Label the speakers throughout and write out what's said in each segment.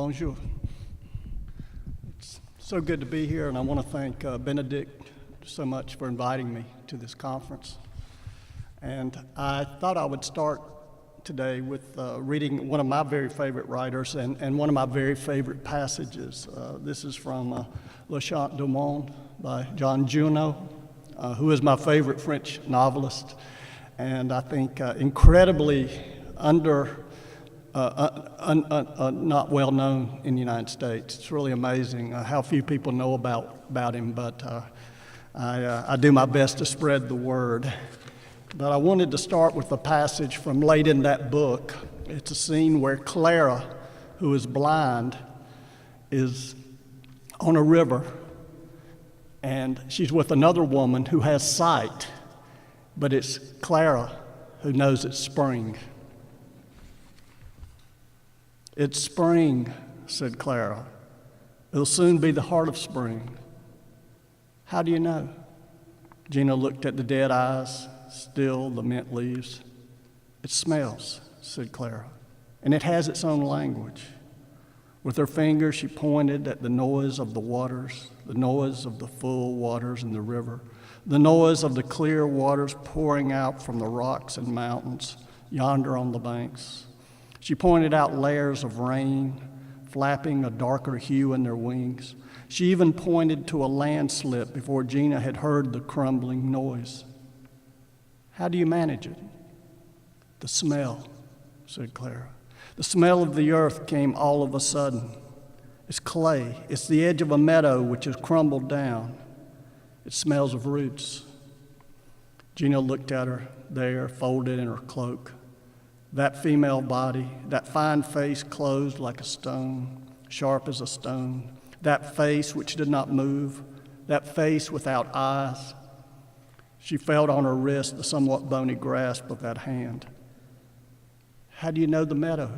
Speaker 1: Bonjour. It's so good to be here, and I want to thank Bénédicte so much for inviting me to this conference. And I thought I would start today with reading one of my very favorite writers and one of my very favorite passages. This is from Le Chant du Monde by Jean Junot, who is my favorite French novelist, and I think incredibly not well known in the United States. It's really amazing how few people know about him, but I do my best to spread the word. But I wanted to start with a passage from late in that book. It's a scene where Clara, who is blind, is on a river, and she's with another woman who has sight, but it's Clara who knows it's spring. "It's spring," said Clara. "It'll soon be the heart of spring." "How do you know?" Gina looked at the dead eyes, still the mint leaves. "It smells," said Clara, "and it has its own language." With her finger, she pointed at the noise of the waters, the noise of the full waters in the river, the noise of the clear waters pouring out from the rocks and mountains yonder on the banks. She pointed out layers of rain, flapping a darker hue in their wings. She even pointed to a landslip before Gina had heard the crumbling noise. "How do you manage it?" "The smell," said Clara. "The smell of the earth came all of a sudden. It's clay. It's the edge of a meadow which has crumbled down. It smells of roots." Gina looked at her there, folded in her cloak. That female body, that fine face closed like a stone, sharp as a stone, that face which did not move, that face without eyes. She felt on her wrist the somewhat bony grasp of that hand. "How do you know the meadow?"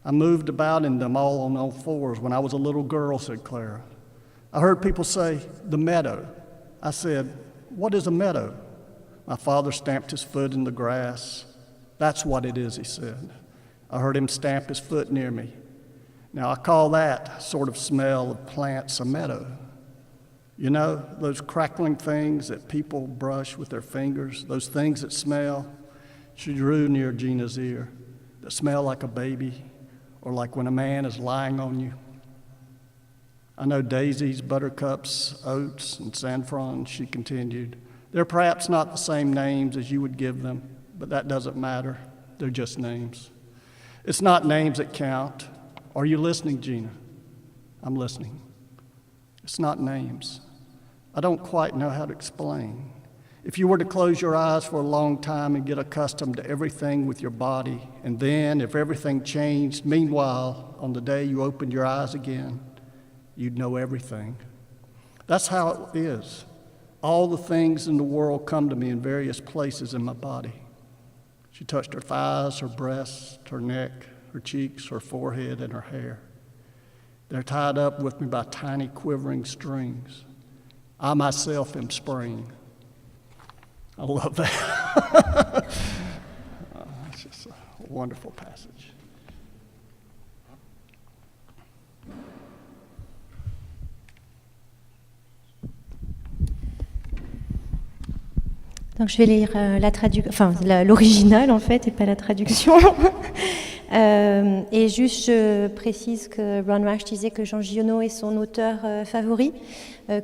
Speaker 1: "I moved about in them all on all fours when I was a little girl," said Clara. "I heard people say, 'the meadow.' I said, 'What is a meadow?' My father stamped his foot in the grass. 'That's what it is,' he said. I heard him stamp his foot near me. Now I call that sort of smell of plants a meadow. You know, those crackling things that people brush with their fingers, those things that smell." She drew near Gina's ear, "that smell like a baby, or like when a man is lying on you." "I know daisies, buttercups, oats, and saffron," she continued. "They're perhaps not the same names as you would give them, but that doesn't matter. They're just names. It's not names that count. Are you listening, Gina?" "I'm listening." "It's not names. I don't quite know how to explain. If you were to close your eyes for a long time and get accustomed to everything with your body, and then if everything changed, meanwhile, on the day you opened your eyes again, you'd know everything. That's how it is. All the things in the world come to me in various places in my body." She touched her thighs, her breasts, her neck, her cheeks, her forehead, and her hair. "They're tied up with me by tiny quivering strings. I myself am spring." I love that. It's just a wonderful passage.
Speaker 2: Donc je vais lire l'original en fait, et pas la traduction. Et juste, je précise que Rash disait que Jean Giono est son auteur favori,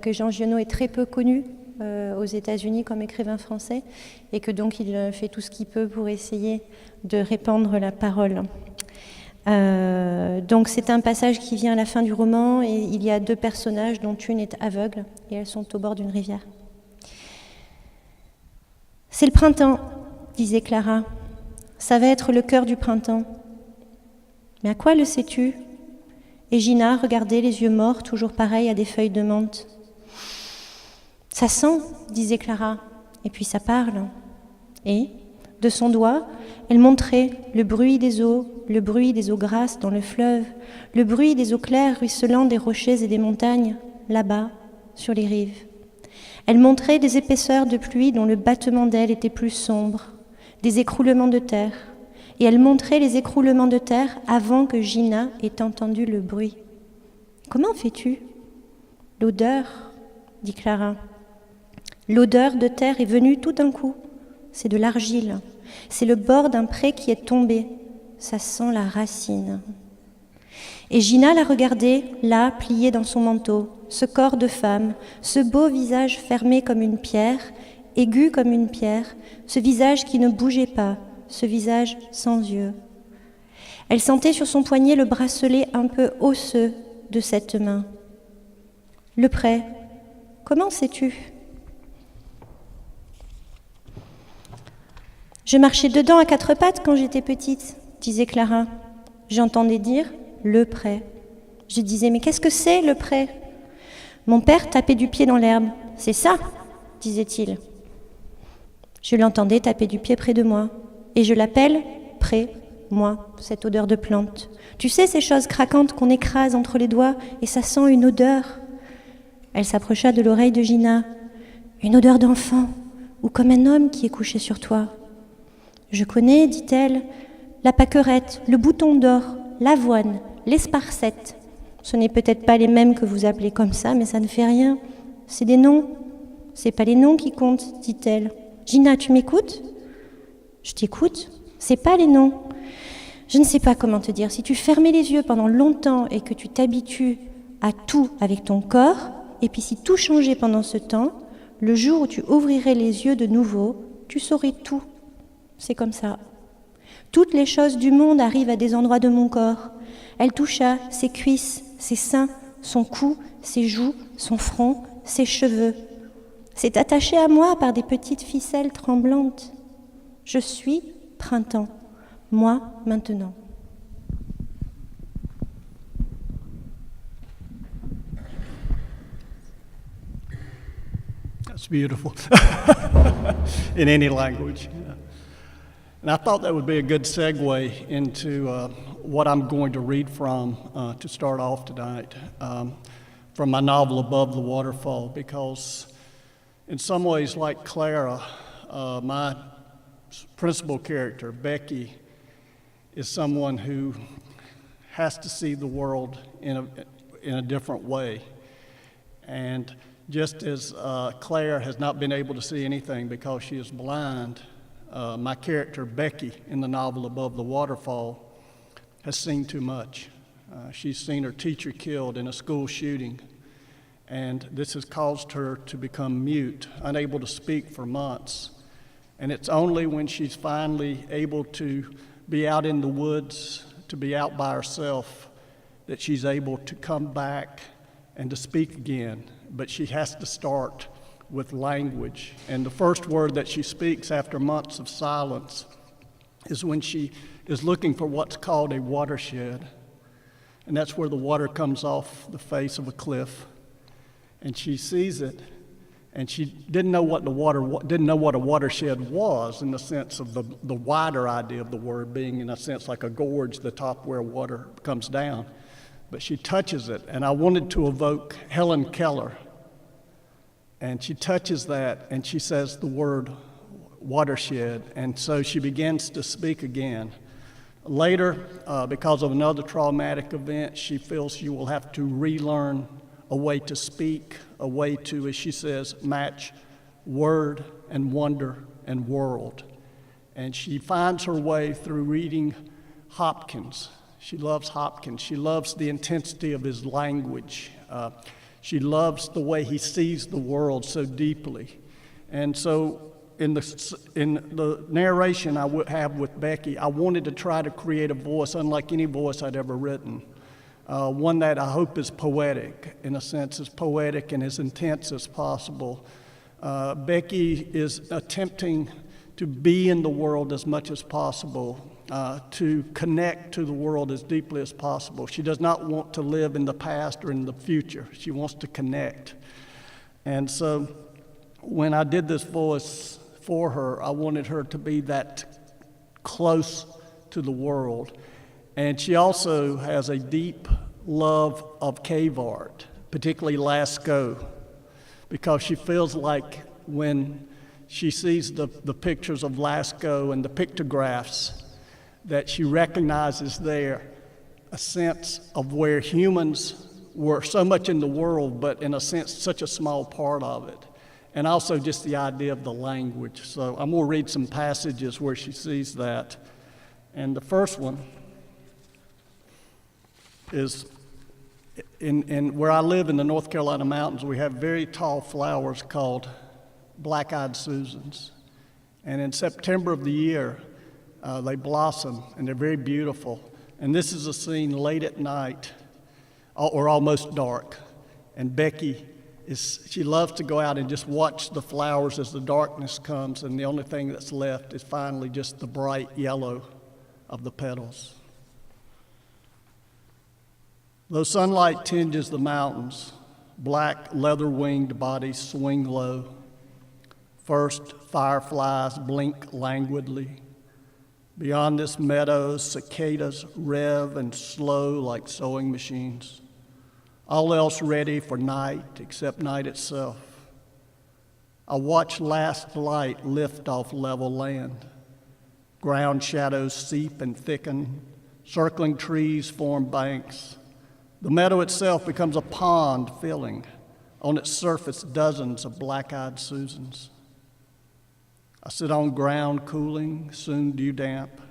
Speaker 2: que Jean Giono est très peu connu aux États-Unis comme écrivain français, et que donc il fait tout ce qu'il peut pour essayer de répandre la parole. Donc c'est un passage qui vient à la fin du roman, et il y a deux personnages dont une est aveugle, et elles sont au bord d'une rivière. «C'est le printemps», disait Clara. «Ça va être le cœur du printemps. Mais à quoi le sais-tu » Et Gina regardait les yeux morts, toujours pareils à des feuilles de menthe. «Ça sent», disait Clara, «et puis ça parle. » Et, de son doigt, elle montrait le bruit des eaux grasses dans le fleuve, le bruit des eaux claires ruisselant des rochers et des montagnes, là-bas, sur les rives. Elle montrait des épaisseurs de pluie dont le battement d'ailes était plus sombre, des écroulements de terre, et elle montrait les écroulements de terre avant que Gina ait entendu le bruit. « Comment fais-tu »« L'odeur, dit Clara. L'odeur de terre est venue tout d'un coup. C'est de l'argile. C'est le bord d'un pré qui est tombé. Ça sent la racine. » Et Gina la regardait, là, pliée dans son manteau, ce corps de femme, ce beau visage fermé comme une pierre, aigu comme une pierre, ce visage qui ne bougeait pas, ce visage sans yeux. Elle sentait sur son poignet le bracelet un peu osseux de cette main. Le prêt, comment sais-tu ? Je marchais dedans à quatre pattes quand j'étais petite, disait Clara. J'entendais dire le prêt. Je disais, mais qu'est-ce que c'est le prêt ? Mon père tapait du pied dans l'herbe. C'est ça, disait-il. Je l'entendais taper du pied près de moi. Et je l'appelle prêt, moi, cette odeur de plante. Tu sais ces choses craquantes qu'on écrase entre les doigts et ça sent une odeur. Elle s'approcha de l'oreille de Gina. Une odeur d'enfant, ou comme un homme qui est couché sur toi. Je connais, dit-elle, la pâquerette, le bouton d'or, l'avoine, l'esparcette. Ce n'est peut-être pas les mêmes que vous appelez comme ça, mais ça ne fait rien. C'est des noms. C'est pas les noms qui comptent, dit-elle. Gina, tu m'écoutes ? Je t'écoute. C'est pas les noms. Je ne sais pas comment te dire. Si tu fermais les yeux pendant longtemps et que tu t'habitues à tout avec ton corps, et puis si tout changeait pendant ce temps, le jour où tu ouvrirais les yeux de nouveau, tu saurais tout. C'est comme ça. Toutes les choses du monde arrivent à des endroits de mon corps. Elle toucha ses cuisses, ses seins, son cou, ses joues, son front, ses cheveux. C'est attaché à moi par des petites ficelles tremblantes. Je suis printemps, moi maintenant.
Speaker 1: That's beautiful. In any language. And I thought that would be a good segue into what I'm going to read from to start off tonight, from my novel Above the Waterfall, because in some ways, like Clara, my principal character, Becky, is someone who has to see the world in a different way. And just as Claire has not been able to see anything because she is blind, my character, Becky, in the novel Above the Waterfall, has seen too much. She's seen her teacher killed in a school shooting, and this has caused her to become mute, unable to speak for months. And it's only when she's finally able to be out in the woods, to be out by herself, that she's able to come back and to speak again. But she has to start with language. And the first word that she speaks after months of silence is when she is looking for what's called a watershed. And that's where the water comes off the face of a cliff. And she sees it, and she didn't know what a watershed was, in the sense of the wider idea of the word being, in a sense, like a gorge, the top where water comes down. But she touches it, and I wanted to evoke Helen Keller. And she touches that, and she says the word watershed, and so she begins to speak again. Later, because of another traumatic event, she feels she will have to relearn a way to speak, a way to, as she says, match word and wonder and world. And she finds her way through reading Hopkins. She loves Hopkins. She loves the intensity of his language. She loves the way he sees the world so deeply. And so in the narration I would have with Becky, I wanted to try to create a voice unlike any voice I'd ever written. One that I hope is poetic, in a sense, as poetic and as intense as possible. Becky is attempting to be in the world as much as possible, to connect to the world as deeply as possible. She does not want to live in the past or in the future. She wants to connect. And so when I did this voice for her, I wanted her to be that close to the world. And she also has a deep love of cave art, particularly Lascaux, because she feels like when she sees the pictures of Lascaux and the pictographs, that she recognizes there a sense of where humans were so much in the world, but in a sense, such a small part of it. And also just the idea of the language. So I'm going to read some passages where she sees that. And the first one is in where I live in the North Carolina mountains, we have very tall flowers called black-eyed Susans. And in September of the year, they blossom, and they're very beautiful. And this is a scene late at night, or almost dark. And Becky, she loves to go out and just watch the flowers as the darkness comes, and the only thing that's left is finally just the bright yellow of the petals. Though sunlight tinges the mountains, black leather-winged bodies swing low. First, fireflies blink languidly. Beyond this meadow, cicadas rev and slow like sewing machines. All else ready for night except night itself. I watch last light lift off level land. Ground shadows seep and thicken. Circling trees form banks. The meadow itself becomes a pond filling. On its surface, dozens of black-eyed Susans. I sit on ground cooling, soon dew damp.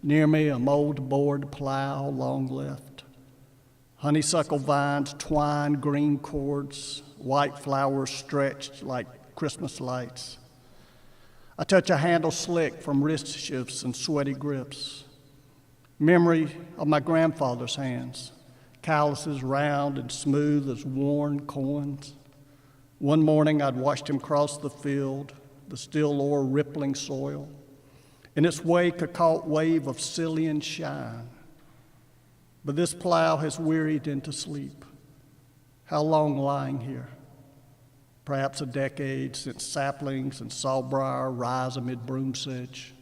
Speaker 1: Near me, a mold-board plow long left. Honeysuckle vines twine green cords, white flowers stretched like Christmas lights. I touch a handle slick from wrist shifts and sweaty grips. Memory of my grandfather's hands, calluses round and smooth as worn coins. One morning I'd watched him cross the field, the still o'er rippling soil. In its wake a caught wave of Cillian shine. But this plow has wearied into sleep. How long lying here? Perhaps a decade since saplings and sawbriar rise amid broom sedge.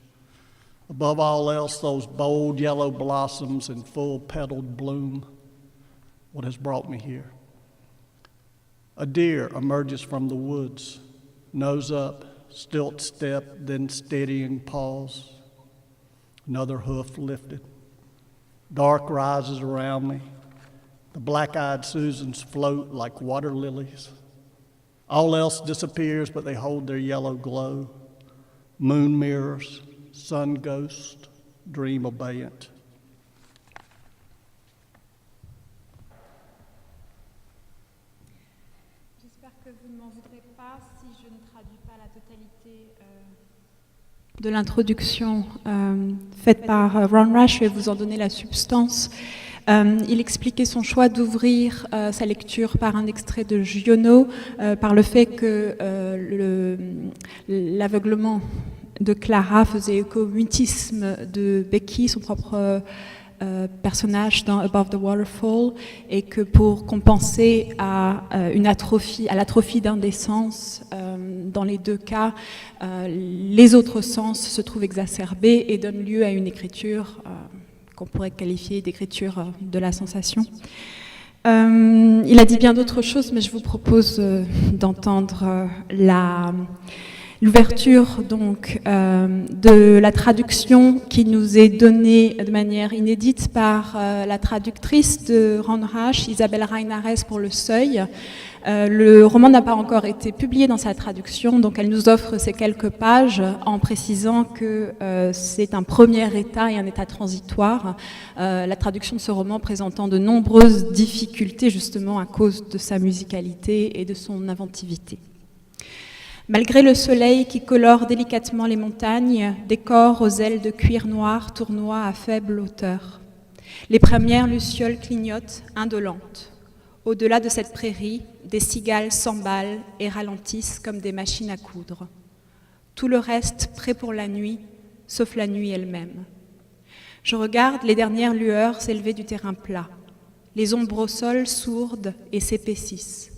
Speaker 1: Above all else, those bold yellow blossoms in full petaled bloom. What has brought me here? A deer emerges from the woods, nose up, stilt step, then steadying pause. Another hoof lifted. Dark rises around me. The black-eyed Susans float like water lilies. All else disappears, but they hold their yellow glow. Moon mirrors, sun ghost, dream abeyant.
Speaker 3: J'espère que vous ne m'en voudrez pas si je ne traduis pas la totalité de l'introduction faite par Ron Rash. Je vais vous en donner la substance. Il expliquait son choix d'ouvrir sa lecture par un extrait de Giono, par le fait que l'aveuglement de Clara faisait écho au mutisme de Becky, son propre personnage dans Above the Waterfall, et que pour compenser à l'atrophie d'indécence, dans les deux cas, les autres sens se trouvent exacerbés et donnent lieu à une écriture qu'on pourrait qualifier d'écriture de la sensation. Il a dit bien d'autres choses, mais je vous propose d'entendre l'ouverture donc de la traduction qui nous est donnée de manière inédite par la traductrice de Ron Rash, Isabelle Reinares, pour Le Seuil. Le roman n'a pas encore été publié dans sa traduction, donc elle nous offre ces quelques pages en précisant que c'est un premier état et un état transitoire, la traduction de ce roman présentant de nombreuses difficultés justement à cause de sa musicalité et de son inventivité. Malgré le soleil qui colore délicatement les montagnes, décor aux ailes de cuir noir tournoient à faible hauteur. Les premières lucioles clignotent, indolentes. Au-delà de cette prairie, des cigales s'emballent et ralentissent comme des machines à coudre. Tout le reste prêt pour la nuit, sauf la nuit elle-même. Je regarde les dernières lueurs s'élever du terrain plat. Les ombres au sol sourdes et s'épaississent.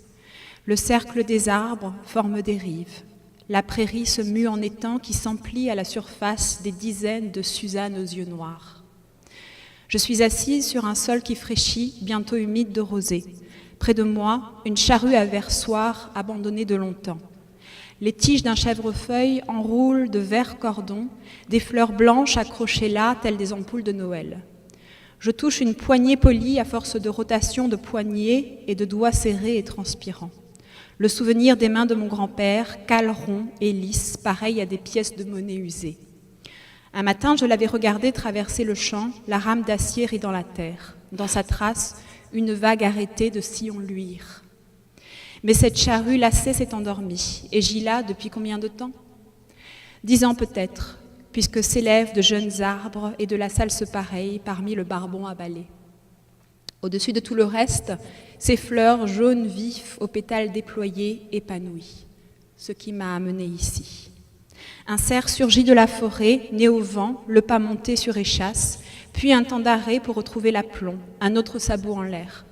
Speaker 3: Le cercle des arbres forme des rives. La prairie se mue en étang qui s'emplit à la surface des dizaines de Suzannes aux yeux noirs. Je suis assise sur un sol qui fraîchit, bientôt humide de rosée. Près de moi, une charrue à versoir abandonnée de longtemps. Les tiges d'un chèvrefeuille enroulent de verts cordons des fleurs blanches accrochées là, telles des ampoules de Noël. Je touche une poignée polie à force de rotation de poignets et de doigts serrés et transpirants. Le souvenir des mains de mon grand-père, cales ronds et lisses, pareils à des pièces de monnaie usées. Un matin, je l'avais regardé traverser le champ, la rame d'acier rit dans la terre. Dans sa trace, une vague arrêtée de sillons luire. Mais cette charrue lassée s'est endormie, et j'y là depuis combien de temps ? 10 ans peut-être, puisque s'élèvent de jeunes arbres et de la salse pareille parmi le barbon abalé. Au-dessus de tout le reste, ces fleurs jaunes vifs aux pétales déployés, épanouies. Ce qui m'a amené ici. Un cerf surgit de la forêt, né au vent, le pas monté sur échasse, puis un temps d'arrêt pour retrouver l'aplomb, un autre sabot en l'air.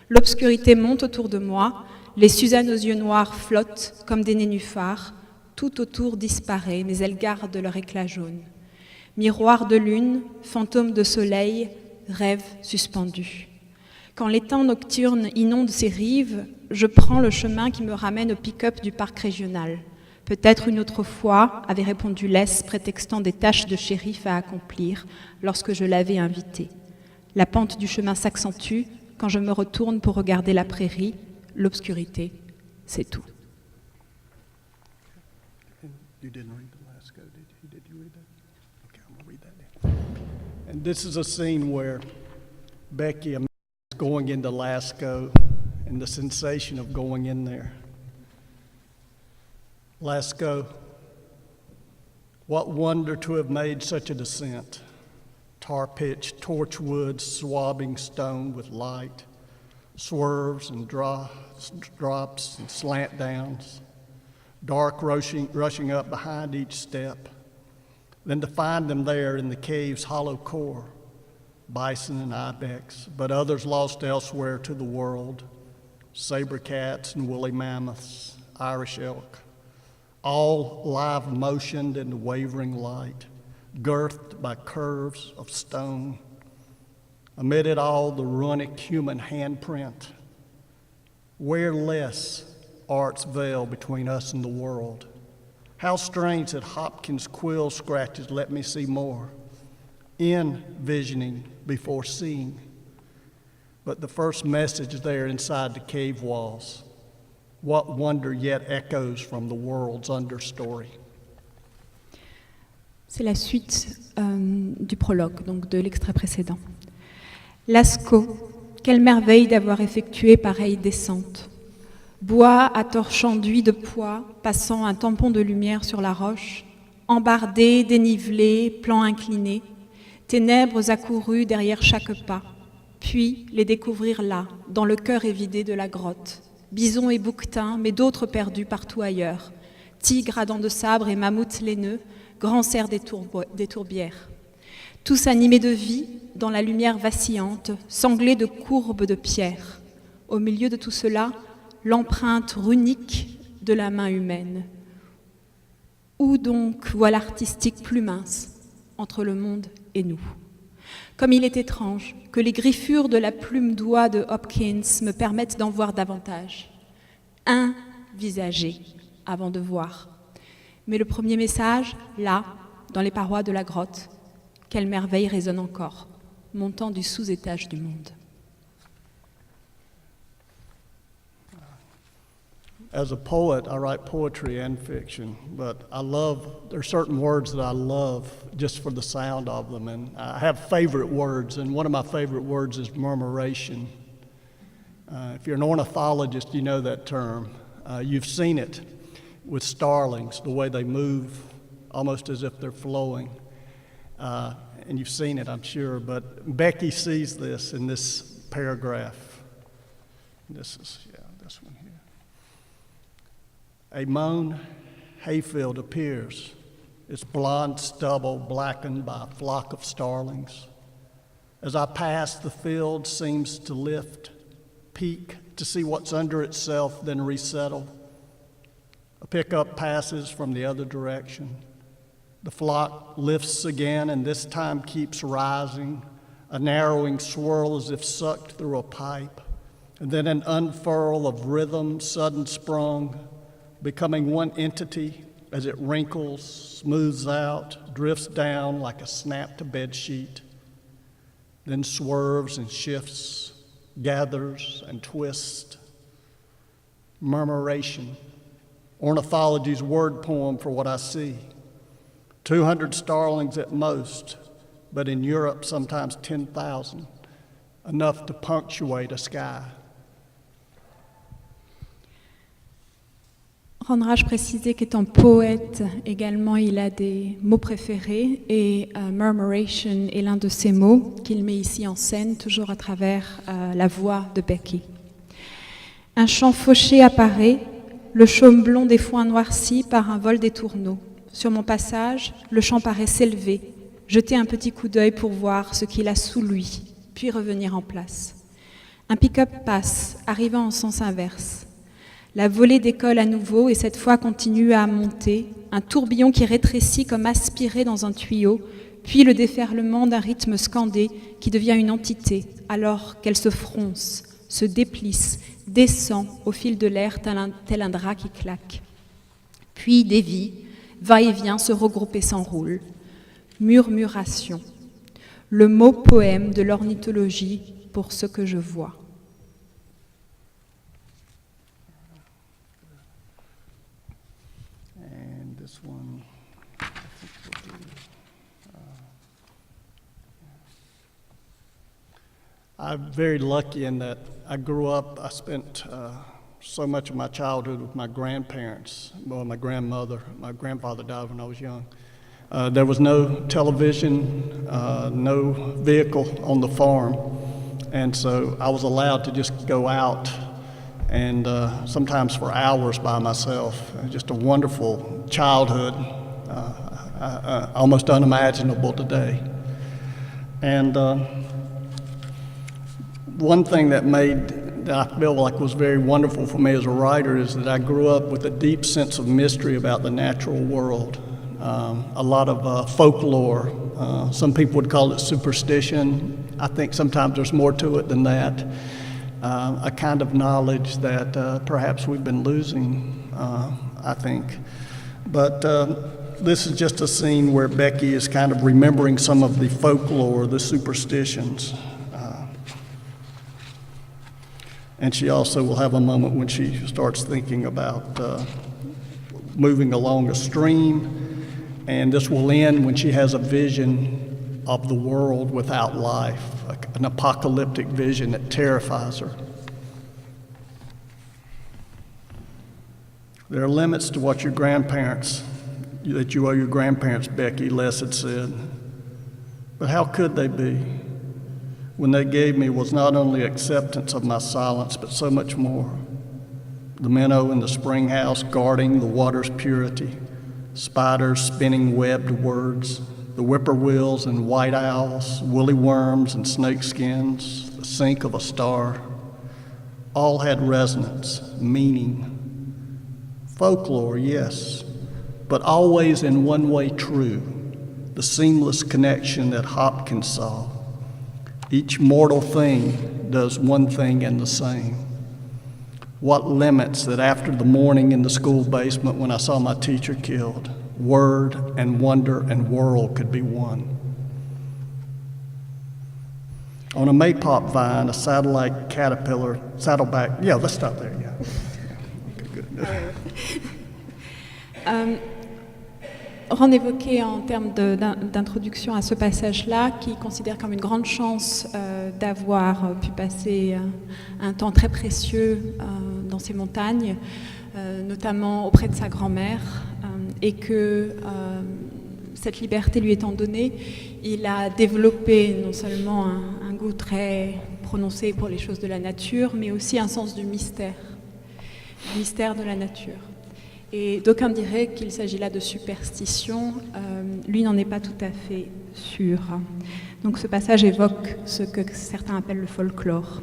Speaker 3: L'obscurité monte autour de moi, les Suzannes aux yeux noirs flottent comme des nénuphars, tout autour disparaît, mais elles gardent leur éclat jaune. Miroir de lune, fantôme de soleil, rêve suspendu. Quand les temps nocturnes inondent ces rives, je prends le chemin qui me ramène au pick-up du parc régional. Peut-être une autre fois, avait répondu Lès, prétextant des tâches de shérif à accomplir lorsque je l'avais invité. La pente du chemin s'accentue quand je me retourne pour regarder la prairie, l'obscurité, c'est tout.
Speaker 1: You didn't read the last go, did you? Did you read that? Okay, I'm gonna read that now. And this is a scene where Becky is going into Lascaux and the sensation of going in there. Lascaux, what wonder to have made such a descent. Tar pitch, torch wood, swabbing stone with light, swerves and drops and slant downs. Dark rushing up behind each step, then to find them there in the cave's hollow core, bison and ibex, but others lost elsewhere to the world, saber cats and woolly mammoths, Irish elk, all live-motioned in the wavering light, girthed by curves of stone. Amid it all, the runic human handprint. Where less art's veil between us and the world. How strange that Hopkins' quill scratches let me see more. Envisioning before seeing. But the first message there inside the cave walls. What wonder yet echoes from the world's understory.
Speaker 3: C'est la suite du prologue, donc de l'extrait précédent. Lascaux, quelle merveille d'avoir effectué pareille descente. Bois à torche enduit de poids, passant un tampon de lumière sur la roche, embardé, dénivelé, plan incliné, ténèbres accourues derrière chaque pas, puis les découvrir là, dans le cœur évidé de la grotte. Bisons et bouquetins, mais d'autres perdus partout ailleurs. Tigres à dents de sabre et mammouths laineux, grands cerfs des tourbières. Tous animés de vie, dans la lumière vacillante, sanglés de courbes de pierre. Au milieu de tout cela, l'empreinte runique de la main humaine. Où donc voile artistique plus mince entre le monde et nous? Comme il est étrange que les griffures de la plume d'oie de Hopkins me permettent d'en voir davantage. Envisager avant de voir. Mais le premier message, là, dans les parois de la grotte, quelle merveille résonne encore, montant du sous-étage du monde.
Speaker 1: As a poet, I write poetry and fiction, but there are certain words that I love just for the sound of them, and I have favorite words, and one of my favorite words is murmuration. If you're an ornithologist, you know that term. You've seen it with starlings, the way they move, almost as if they're flowing, and you've seen it, I'm sure, but Becky sees this in this paragraph. This one here. A mown hayfield appears, its blonde stubble blackened by a flock of starlings. As I pass, the field seems to lift, peak to see what's under itself, then resettle. A pickup passes from the other direction. The flock lifts again and this time keeps rising, a narrowing swirl as if sucked through a pipe, and then an unfurl of rhythm sudden sprung, becoming one entity as it wrinkles, smooths out, drifts down like a snapped bed sheet, then swerves and shifts, gathers and twists. Murmuration, ornithology's word poem for what I see. 200 starlings at most, but in Europe sometimes 10,000, enough to punctuate a sky.
Speaker 3: Rash précisait qu'étant poète également, il a des mots préférés et Murmuration est l'un de ces mots qu'il met ici en scène, toujours à travers la voix de Becky. Un champ fauché apparaît, le chaume blond des foins noircis par un vol des tourneaux. Sur mon passage, le champ paraît s'élever, jeter un petit coup d'œil pour voir ce qu'il a sous lui, puis revenir en place. Un pick-up passe, arrivant en sens inverse. La volée décolle à nouveau et cette fois continue à monter, un tourbillon qui rétrécit comme aspiré dans un tuyau, puis le déferlement d'un rythme scandé qui devient une entité, alors qu'elle se fronce, se déplisse, descend au fil de l'air tel un drap qui claque. Puis dévie, va et vient, se regroupe et s'enroule. Murmuration, le mot poème de l'ornithologie pour ce que je vois.
Speaker 1: I'm very lucky in that I grew up, I spent so much of my childhood with my grandparents, well, my grandmother. My grandfather died when I was young. There was no television, no vehicle on the farm, and so I was allowed to just go out and sometimes for hours by myself. Just a wonderful childhood, almost unimaginable today. And one thing that I feel like was very wonderful for me as a writer is that I grew up with a deep sense of mystery about the natural world. A lot of folklore. Some people would call it superstition. I think sometimes there's more to it than that. A kind of knowledge that perhaps we've been losing, I think. But this is just a scene where Becky is kind of remembering some of the folklore, the superstitions. And she also will have a moment when she starts thinking about moving along a stream. And this will end when she has a vision of the world without life, an apocalyptic vision that terrifies her. There are limits to what you owe your grandparents, Becky, Les had said. But how could they be? When they gave me was not only acceptance of my silence, but so much more. The minnow in the spring house guarding the water's purity, spiders spinning webbed words, the whippoorwills and white owls, woolly worms and snake skins, the sink of a star, all had resonance, meaning. Folklore, yes, but always in one way true, the seamless connection that Hopkins saw. Each mortal thing does one thing and the same. What limits that after the morning in the school basement when I saw my teacher killed, word and wonder and world could be one. On a maypop vine, a satellite caterpillar, saddleback, yeah, let's stop there, yeah. Okay, good.
Speaker 3: Ron évoquait en termes d'introduction à ce passage-là, qu'il considère comme une grande chance d'avoir pu passer un temps très précieux dans ces montagnes, notamment auprès de sa grand-mère, et que cette liberté lui étant donnée, il a développé non seulement un goût très prononcé pour les choses de la nature, mais aussi un sens du mystère de la nature. Et d'aucuns diraient qu'il s'agit là de superstition, lui n'en est pas tout à fait sûr. Donc ce passage évoque ce que certains appellent le folklore.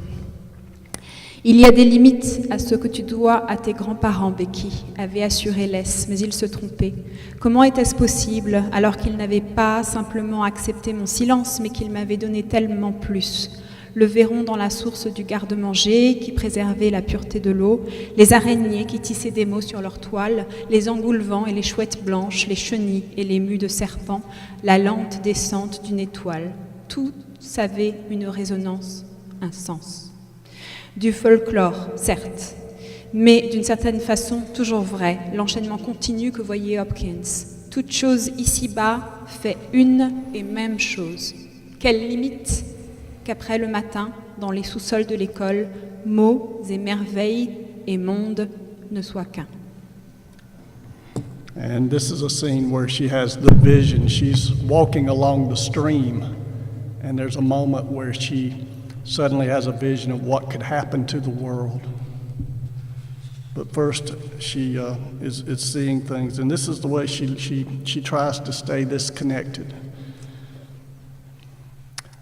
Speaker 3: Il y a des limites à ce que tu dois à tes grands-parents, Becky, avait assuré Les, mais il se trompait. Comment était-ce possible, alors qu'ils n'avaient pas simplement accepté mon silence, mais qu'ils m'avaient donné tellement plus? le verron dans la source du garde-manger qui préservait la pureté de l'eau, les araignées qui tissaient des mots sur leur toile, les engoulevents et les chouettes blanches, les chenilles et les mues de serpents, la lente descente d'une étoile. Tout avait une résonance, un sens. Du folklore, certes, mais d'une certaine façon toujours vrai, l'enchaînement continu que voyait Hopkins. Toute chose ici-bas fait une et même chose. Quelle limite qu'après le matin, dans les sous-sols de l'école, mots et merveilles et monde ne soient qu'un.
Speaker 1: And this is a scene where she has the vision. She's walking along the stream, and there's a moment where she suddenly has a vision of what could happen to the world. But first, she is seeing things, and this is the way she tries to stay disconnected.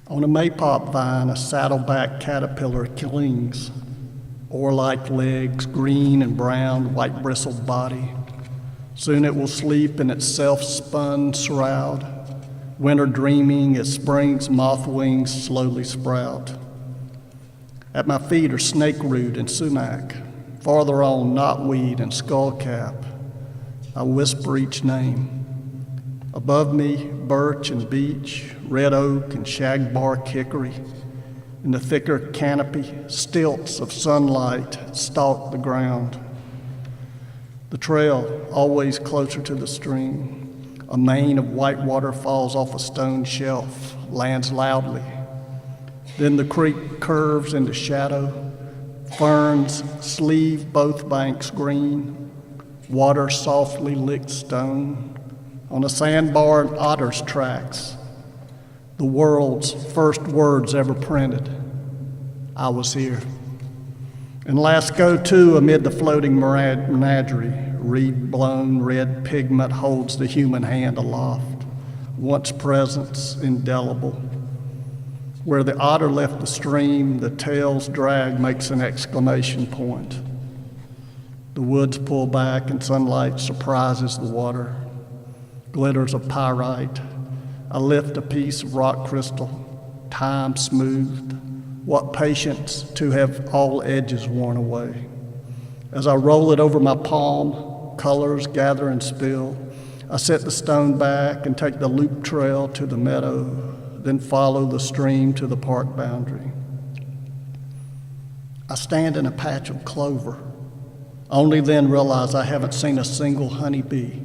Speaker 1: On a maypop vine, a saddleback caterpillar clings, oar-like legs, green and brown, white bristled body. Soon it will sleep in its self-spun shroud, winter dreaming as spring's moth wings slowly sprout. At my feet are snake root and sumac, farther on knotweed and skullcap. I whisper each name. Above me, birch and beech, red oak and shagbark hickory. In the thicker canopy, stilts of sunlight stalk the ground. The trail, always closer to the stream, a mane of white water falls off a stone shelf, lands loudly. Then the creek curves into shadow, ferns sleeve both banks green, water softly licked stone. On a sandbar, an otter's tracks, the world's first words ever printed. I was here. And Lascaux, too, amid the floating menagerie, reed-blown red pigment holds the human hand aloft, once presence indelible. Where the otter left the stream, the tail's drag makes an exclamation point. The woods pull back and sunlight surprises the water. Glitters of pyrite. I lift a piece of rock crystal, time smoothed. What patience to have all edges worn away. As I roll it over my palm, colors gather and spill. I set the stone back and take the loop trail to the meadow, then follow the stream to the park boundary. I stand in a patch of clover, only then realize I haven't seen a single honeybee.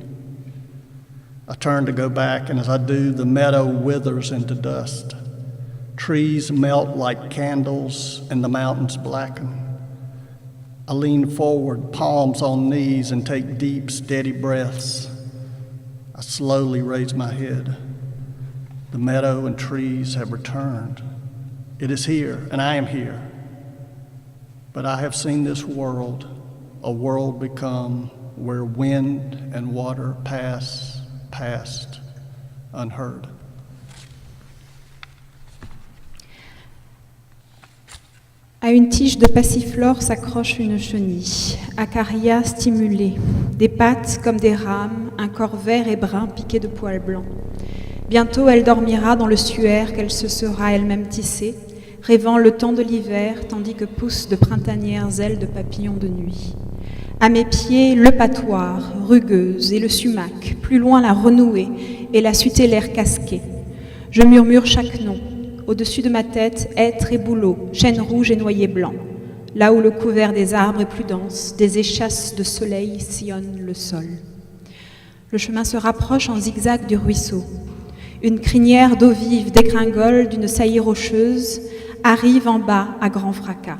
Speaker 1: I turn to go back, and as I do, the meadow withers into dust. Trees melt like candles, and the mountains blacken. I lean forward, palms on knees, and take deep, steady breaths. I slowly raise my head. The meadow and trees have returned. It is here, and I am here. But I have seen this world, a world become where wind and water pass past unheard.
Speaker 3: À une tige de passiflore s'accroche une chenille, acaria stimulée, des pattes comme des rames, un corps vert et brun piqué de poils blancs. Bientôt elle dormira dans le suaire qu'elle se sera elle-même tissée, rêvant le temps de l'hiver tandis que poussent de printanières ailes de papillons de nuit. À mes pieds, le patoir, rugueuse, et le sumac, plus loin la renouée et la sutélaire casquée. Je murmure chaque nom. Au-dessus de ma tête, hêtre et bouleau, chêne rouge et noyer blanc. Là où le couvert des arbres est plus dense, des échasses de soleil sillonnent le sol. Le chemin se rapproche en zigzag du ruisseau. Une crinière d'eau vive dégringole d'une saillie rocheuse, arrive en bas à grand fracas.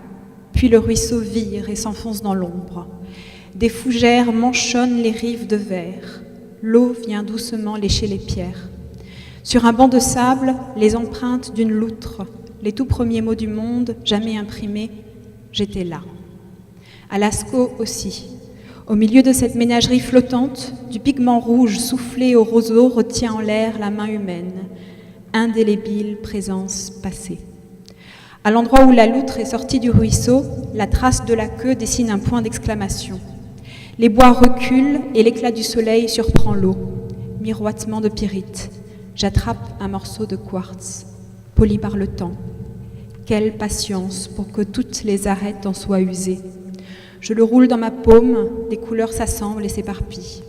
Speaker 3: Puis le ruisseau vire et s'enfonce dans l'ombre. Des fougères manchonnent les rives de verre. L'eau vient doucement lécher les pierres. Sur un banc de sable, les empreintes d'une loutre, les tout premiers mots du monde, jamais imprimés, j'étais là. À Lascaux aussi. Au milieu de cette ménagerie flottante, du pigment rouge soufflé au roseau retient en l'air la main humaine. Indélébile présence passée. À l'endroit où la loutre est sortie du ruisseau, la trace de la queue dessine un point d'exclamation. Les bois reculent et l'éclat du soleil surprend l'eau. Miroitement de pyrite. J'attrape un morceau de quartz, poli par le temps. Quelle patience pour que toutes les arêtes en soient usées. Je le roule dans ma paume, les couleurs s'assemblent et s'éparpillent.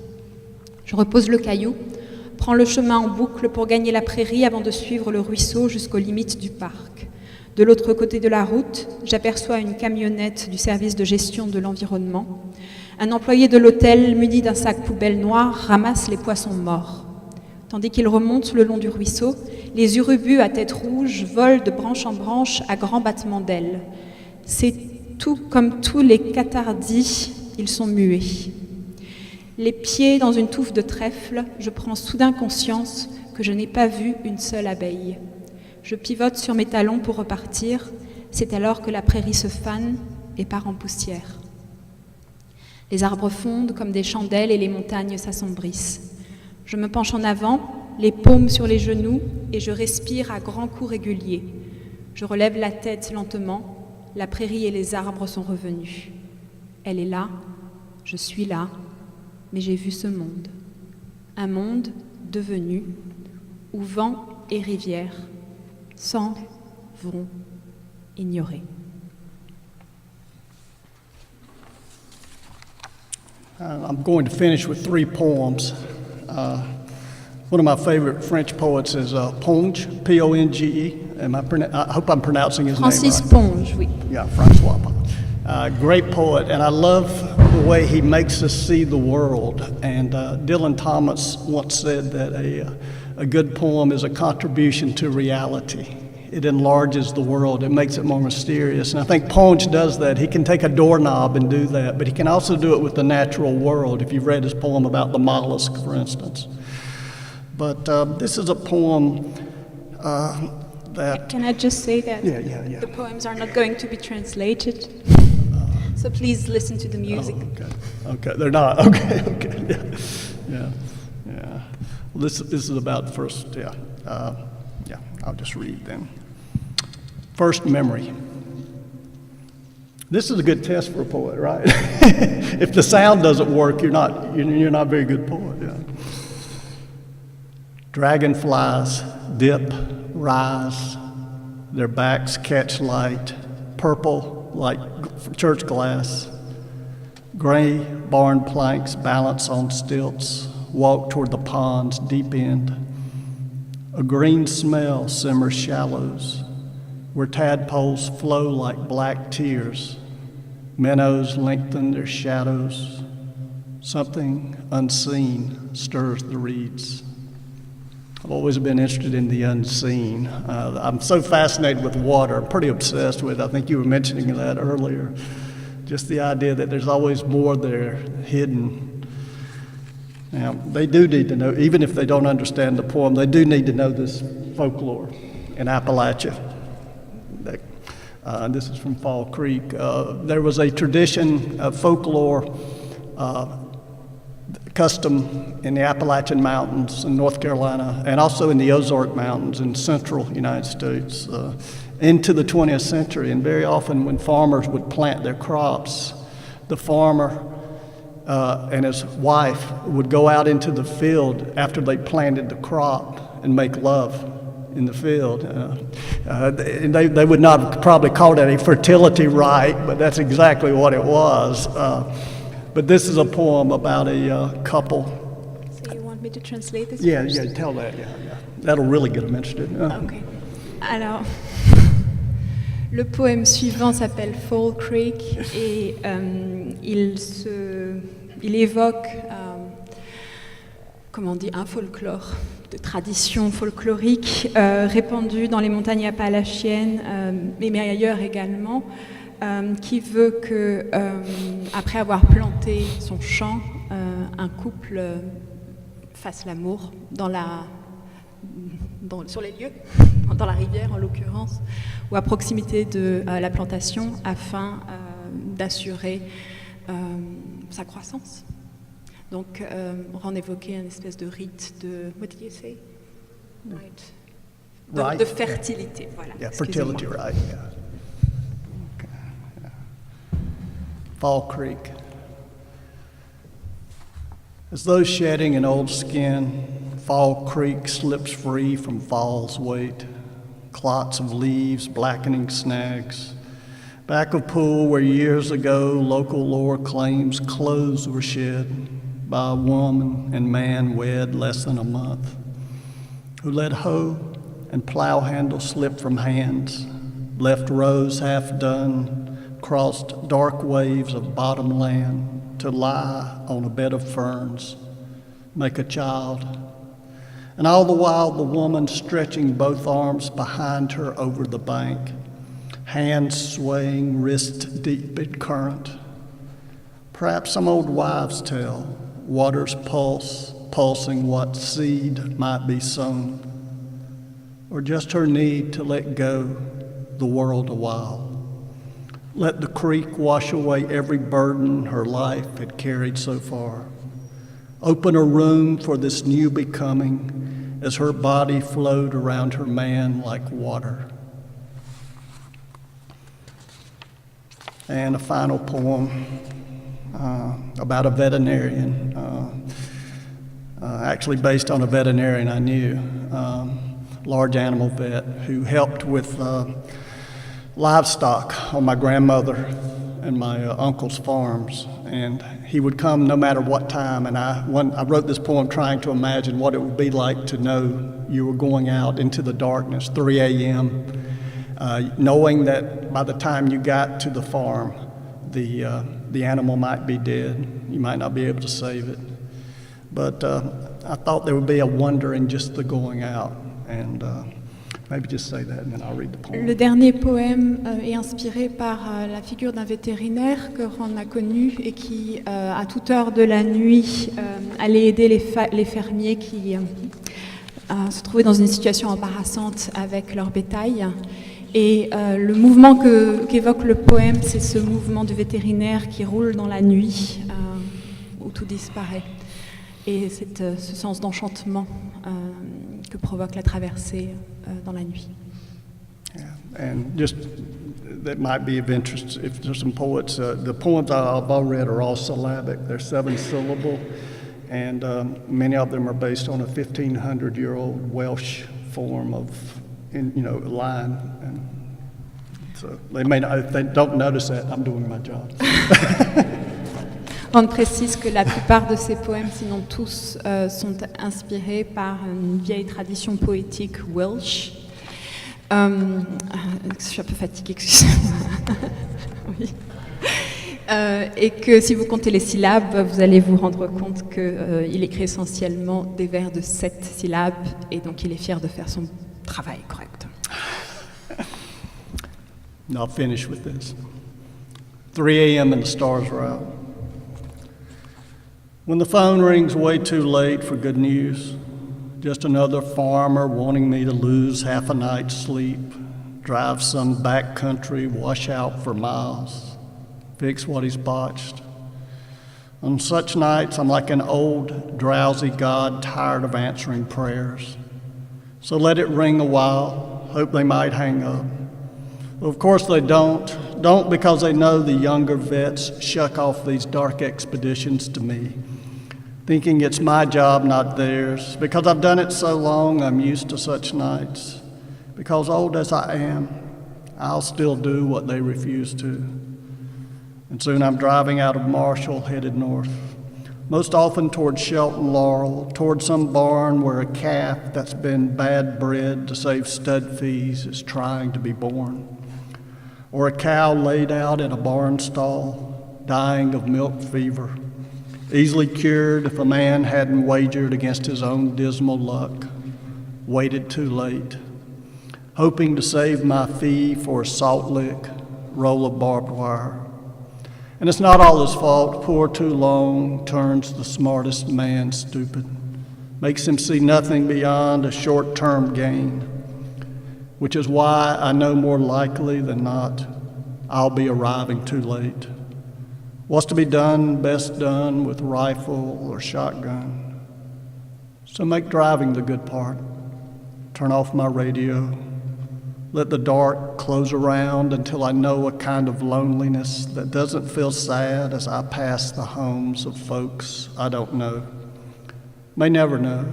Speaker 3: Je repose le caillou, prends le chemin en boucle pour gagner la prairie avant de suivre le ruisseau jusqu'aux limites du parc. De l'autre côté de la route, j'aperçois une camionnette du service de gestion de l'environnement. Un employé de l'hôtel muni d'un sac poubelle noir ramasse les poissons morts. Tandis qu'il remonte le long du ruisseau, les urubus à tête rouge volent de branche en branche à grands battements d'ailes. C'est tout comme tous les catardis, ils sont muets. Les pieds dans une touffe de trèfle, je prends soudain conscience que je n'ai pas vu une seule abeille. Je pivote sur mes talons pour repartir. C'est alors que la prairie se fane et part en poussière. Les arbres fondent comme des chandelles et les montagnes s'assombrissent. Je me penche en avant, les paumes sur les genoux, et je respire à grands coups réguliers. Je relève la tête lentement. La prairie et les arbres sont revenus. Elle est là, je suis là, mais j'ai vu ce monde. Un monde devenu où vent et rivière s'en vont ignorer.
Speaker 1: I'm going to finish with 3 poems. One of my favorite French poets is Ponge, P-O-N-G-E. I hope I'm pronouncing his
Speaker 3: Francis
Speaker 1: name right.
Speaker 3: Ponge, oui.
Speaker 1: Yeah, Francois Ponge. Great poet, and I love the way he makes us see the world. And Dylan Thomas once said that a good poem is a contribution to reality. It enlarges the world. It makes it more mysterious. And I think Ponge does that. He can take a doorknob and do that, but he can also do it with the natural world, if you've read his poem about the mollusk, for instance. But this is a poem that...
Speaker 3: Can I just say that
Speaker 1: Yeah.
Speaker 3: the poems are not going to be translated? So please listen to the music.
Speaker 1: Oh, okay, they're not. Okay, yeah. Well, this is about the first, I'll just read then. First memory. This is a good test for a poet, right? If the sound doesn't work, you're not a very good poet. Yeah. Dragonflies dip, rise, their backs catch light, purple like church glass. Gray barn planks balance on stilts, walk toward the pond's deep end. A green smell simmers shallows, where tadpoles flow like black tears. Minnows lengthen their shadows. Something unseen stirs the reeds. I've always been interested in the unseen. I'm so fascinated with water. I'm pretty obsessed with it. I think you were mentioning that earlier. Just the idea that there's always more there hidden. Now, they do need to know, even if they don't understand the poem, they do need to know this folklore in Appalachia. This is from Fall Creek. There was a tradition of folklore custom in the Appalachian Mountains in North Carolina and also in the Ozark Mountains in central United States into the 20th century. And very often when farmers would plant their crops, the farmer and his wife would go out into the field after they planted the crop and make love in the field. They would not have probably called it a fertility rite, but that's exactly what it was. But this is a poem about a couple.
Speaker 3: So you want me to translate this?
Speaker 1: Yeah,
Speaker 3: first?
Speaker 1: tell that, yeah. That'll really get them interested.
Speaker 3: Ok. Alors, le poème suivant s'appelle Fall Creek et il évoque, un folklore, de tradition folklorique répandue dans les montagnes appalachiennes, mais ailleurs également, qui veut que, après avoir planté son champ, un couple fasse l'amour sur les lieux, dans la rivière en l'occurrence, ou à proximité de la plantation, afin d'assurer sa croissance. Donc, on évoquait une espèce de rite de... What did you say? Right. De fertilité, voilà.
Speaker 1: Yeah, fertility, right, yeah. Okay. Yeah. Fall Creek. As though shedding an old skin, Fall Creek slips free from fall's weight. clots of leaves blackening snags. Back of pool where years ago local lore claims clothes were shed by a woman and man wed less than a month, who let hoe and plow handle slip from hands, left rows half done, crossed dark waves of bottom land to lie on a bed of ferns, make a child. And all the while the woman stretching both arms behind her over the bank, hands swaying, wrist deep in current. Perhaps some old wives' tale, waters pulsing what seed might be sown, or just her need to let go the world a while. Let the creek wash away every burden her life had carried so far. Open a room for this new becoming as her body flowed around her man like water. And a final poem about a veterinarian, actually based on a veterinarian I knew, large animal vet who helped with livestock on my grandmother and my uncle's farms. And he would come no matter what time, and I wrote this poem trying to imagine what it would be like to know you were going out into the darkness, 3 a.m., knowing that by the time you got to the farm, the animal might be dead. You might not be able to save it. But I thought there would be a wonder in just the going out. And maybe just say that and then I'll read the poem.
Speaker 3: Le dernier poème est inspiré par la figure d'un vétérinaire que Ron a connu et qui, à toute heure de la nuit, allait aider les fermiers qui se trouvaient dans une situation embarrassante avec leur bétail. Et le mouvement qu'évoque le poème, c'est ce mouvement du vétérinaire qui roule dans la nuit, où tout disparaît. Et c'est ce sens d'enchantement que provoque la traversée dans la nuit.
Speaker 1: Yeah. And just, that might be of interest, if there's some poets, the poems I've all read are all syllabic, they're 7-syllable, and many of them are based on a 1,500-year-old Welsh form of line, and so they may not, if they don't notice that, I'm doing my job.
Speaker 3: On précise que la plupart de ces poèmes, sinon tous, sont inspirés par une vieille tradition poétique welsh. Je suis un peu fatiguée, excusez-moi. Oui. Et que si vous comptez les syllabes, vous allez vous rendre compte qu'il écrit essentiellement des vers de 7 syllabes, et donc il est fier de faire son travail correctement.
Speaker 1: I'll finish with this. 3 a.m. and the stars are out. When the phone rings way too late for good news, just another farmer wanting me to lose half a night's sleep, drive some back country, wash out for miles, fix what he's botched. On such nights, I'm like an old, drowsy God tired of answering prayers. So let it ring a while, hope they might hang up. Well, of course they don't because they know the younger vets shuck off these dark expeditions to me, thinking it's my job, not theirs. Because I've done it so long, I'm used to such nights. Because old as I am, I'll still do what they refuse to. And soon I'm driving out of Marshall, headed north, most often toward Shelton Laurel, toward some barn where a calf that's been bad bred to save stud fees is trying to be born. Or a cow laid out in a barn stall, dying of milk fever, easily cured if a man hadn't wagered against his own dismal luck, waited too late, hoping to save my fee for a salt lick, roll of barbed wire. And it's not all his fault. Poor too long turns the smartest man stupid, makes him see nothing beyond a short-term gain, which is why I know more likely than not I'll be arriving too late. What's to be done, best done with rifle or shotgun. So make driving the good part. Turn off my radio. Let the dark close around until I know a kind of loneliness that doesn't feel sad as I pass the homes of folks I don't know. May never know,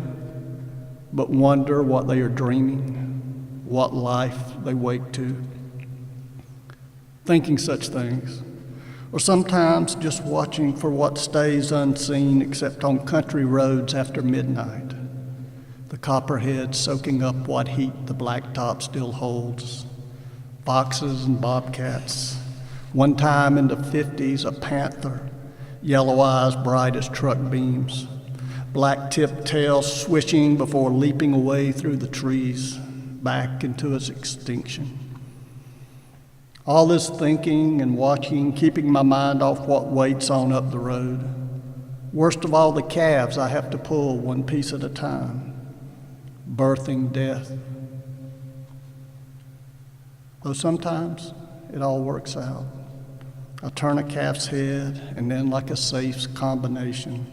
Speaker 1: but wonder what they are dreaming, what life they wake to, thinking such things, or sometimes just watching for what stays unseen except on country roads after midnight, the copperhead soaking up what heat the blacktop still holds, foxes and bobcats. One time in the 50s, a panther, yellow eyes bright as truck beams, black-tipped tail swishing before leaping away through the trees, back into its extinction. All this thinking and watching, keeping my mind off what waits on up the road. Worst of all, the calves I have to pull one piece at a time, birthing death. Though sometimes it all works out. I turn a calf's head, and then like a safe combination,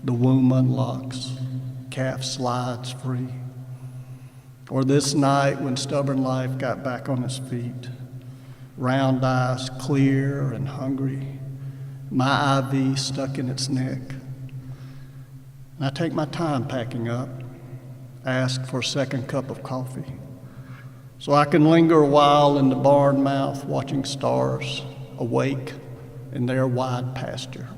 Speaker 1: the womb unlocks, calf slides free. Or this night when stubborn life got back on its feet, round eyes clear and hungry, my IV stuck in its neck. And I take my time packing up, ask for a second cup of coffee, so I can linger a while in the barn mouth watching stars awake in their wide pasture.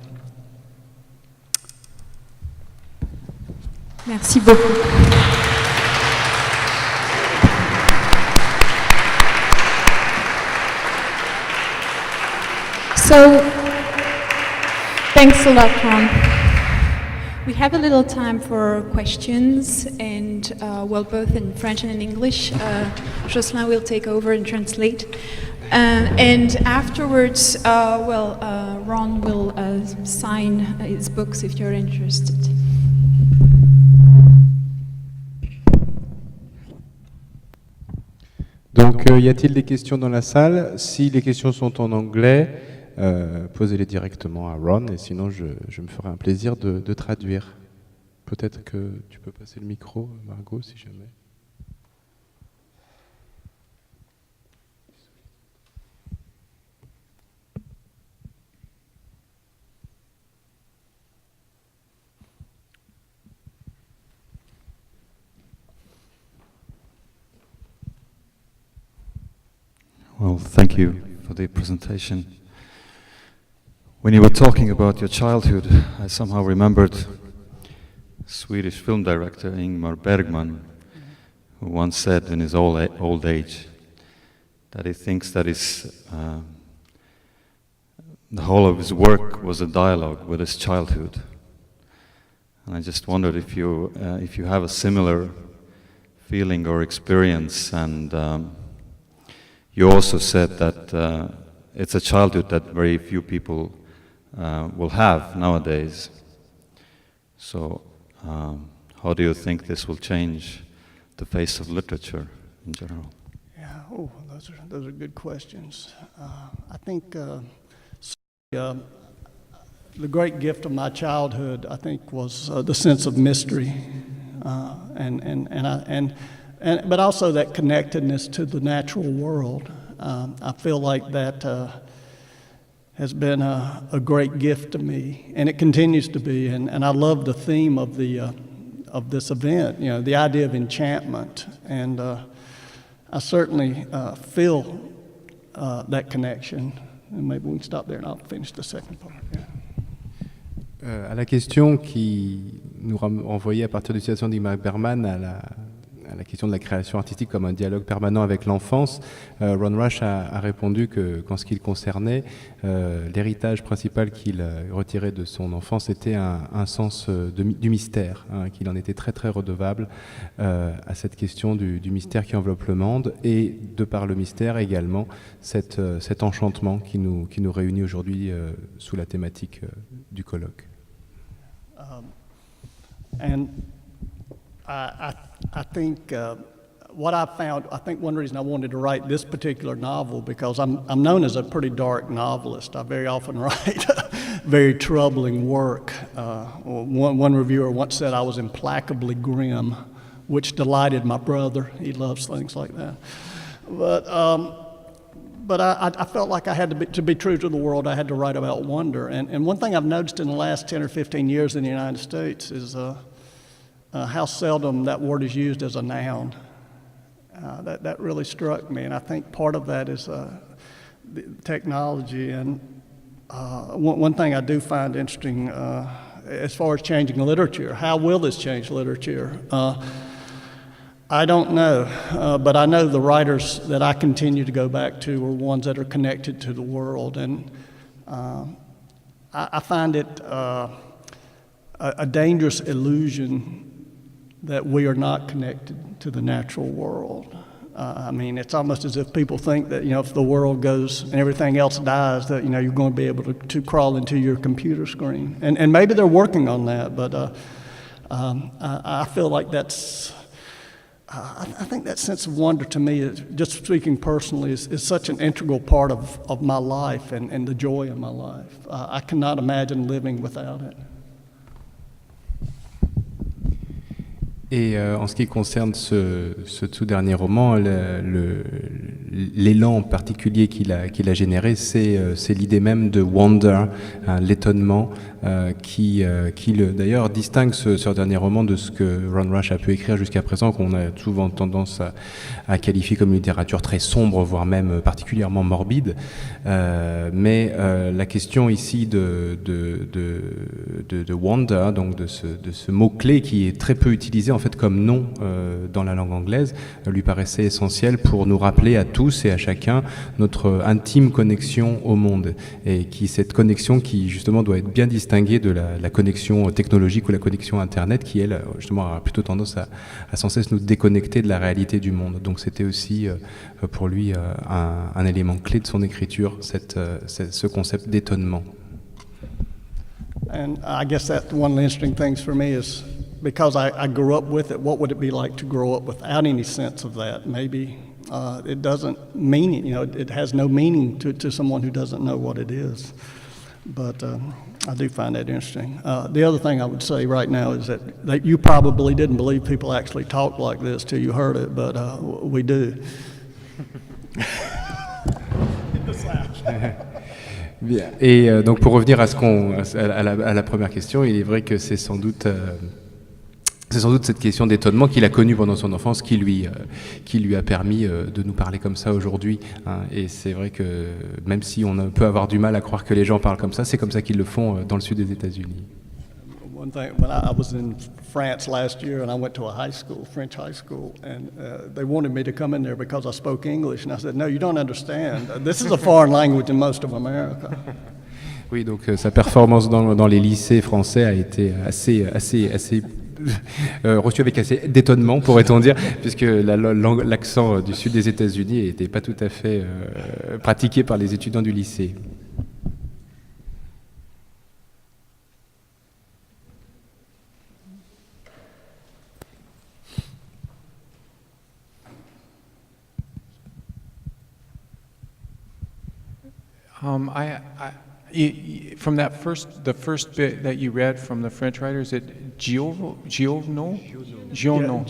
Speaker 3: Merci beaucoup. So, thanks a lot, Ron. We have a little time for questions, and well, both in French and in English. Jocelyn will take over and translate. And afterwards, Ron will sign his books if you're interested.
Speaker 4: Donc, y a-t-il des questions dans la salle? Si les questions sont en anglais, posez-les directement à Ron, et sinon je me ferai un plaisir de traduire. Peut-être que tu peux passer le micro, Margot, si jamais.
Speaker 5: Well, thank you for the presentation. When you were talking about your childhood, I somehow remembered Swedish film director Ingmar Bergman, who once said in his old age that he thinks that the whole of his work was a dialogue with his childhood. And I just wondered if you have a similar feeling or experience. And you also said that it's a childhood that very few people will have nowadays. So how do you think this will change the face of literature in general?
Speaker 1: Yeah, those are good questions. I think the great gift of my childhood, I think, was the sense of mystery, but also that connectedness to the natural world. I feel like that has been a great gift to me, and it continues to be. And I love the theme of this event. You know, the idea of enchantment, and I certainly feel that connection. And maybe we can stop there, and I'll finish the second part. Yeah.
Speaker 4: À la question qui nous renvoyait à partir de l'utilisation d'Ingmar Bergman à la question de la création artistique comme un dialogue permanent avec l'enfance, Ron Rash a répondu que, qu'en ce qui le concernait, l'héritage principal qu'il retirait de son enfance était un sens du mystère, hein, qu'il en était très très redevable à cette question du mystère qui enveloppe le monde, et de par le mystère également cet enchantement qui nous réunit aujourd'hui sous la thématique du colloque.
Speaker 1: I think what I found, I think one reason I wanted to write this particular novel, because I'm known as a pretty dark novelist. I very often write very troubling work. One reviewer once said I was implacably grim, which delighted my brother. He loves things like that. But I felt like I had to be true to the world. I had to write about wonder. And one thing I've noticed in the last 10 or 15 years in the United States is how seldom that word is used as a noun. That really struck me, and I think part of that is the technology. And one thing I do find interesting as far as changing literature, how will this change literature? I don't know, but I know the writers that I continue to go back to are ones that are connected to the world, and I find it a dangerous illusion that we are not connected to the natural world. I mean, it's almost as if people think that, if the world goes and everything else dies, that, you're going to be able to crawl into your computer screen. And maybe they're working on that, but I feel like that's, I think that sense of wonder to me, is, just speaking personally, is such an integral part of my life and the joy of my life. I cannot imagine living without it.
Speaker 4: Et en ce qui concerne ce tout dernier roman, l'élan particulier qu'il a généré, c'est l'idée même de wonder, l'étonnement, qui d'ailleurs distingue ce dernier roman de ce que Ron Rash a pu écrire jusqu'à présent, qu'on a souvent tendance à qualifier comme une littérature très sombre, voire même particulièrement morbide. Mais la question ici de wonder, donc de ce mot-clé qui est très peu utilisé en fait comme nom dans la langue anglaise, lui paraissait essentiel pour nous rappeler à tous et à chacun notre intime connexion au monde, et cette connexion qui justement doit être bien distinguée de la connexion technologique ou la connexion Internet qui, elle, justement, a plutôt tendance à sans cesse nous déconnecter de la réalité du monde. Donc c'était aussi pour lui un élément clé de son écriture, ce concept d'étonnement.
Speaker 1: And I guess that one of the interesting things for me is, because I grew up with it, what would it be like to grow up without any sense of that? Maybe it doesn't mean it, it has no meaning to someone who doesn't know what it is. But I do find that interesting. The other thing I would say right now is that you probably didn't believe people actually talk like this till you heard it, but we do.
Speaker 4: Bien. Et donc pour revenir à la première question, il est vrai que c'est sans doute cette question d'étonnement qu'il a connue pendant son enfance qui lui a permis de nous parler comme ça aujourd'hui. Hein. Et c'est vrai que même si on peut avoir du mal à croire que les gens parlent comme ça, c'est comme ça qu'ils le font dans le sud des États-Unis.
Speaker 1: One thing, when I was in France last year, and I went to a high school, French high school, and they wanted me to come in there because I spoke English, and I said, no, you don't understand. This is a foreign language in most of America.
Speaker 4: Oui, donc sa performance dans les lycées français a été assez reçue avec assez d'étonnement, pourrait-on dire, puisque l'accent du sud des États-Unis n'était pas tout à fait pratiqué par les étudiants du lycée.
Speaker 6: From the first bit that you read from the French writer, is it Giono? Giono.
Speaker 1: Giono.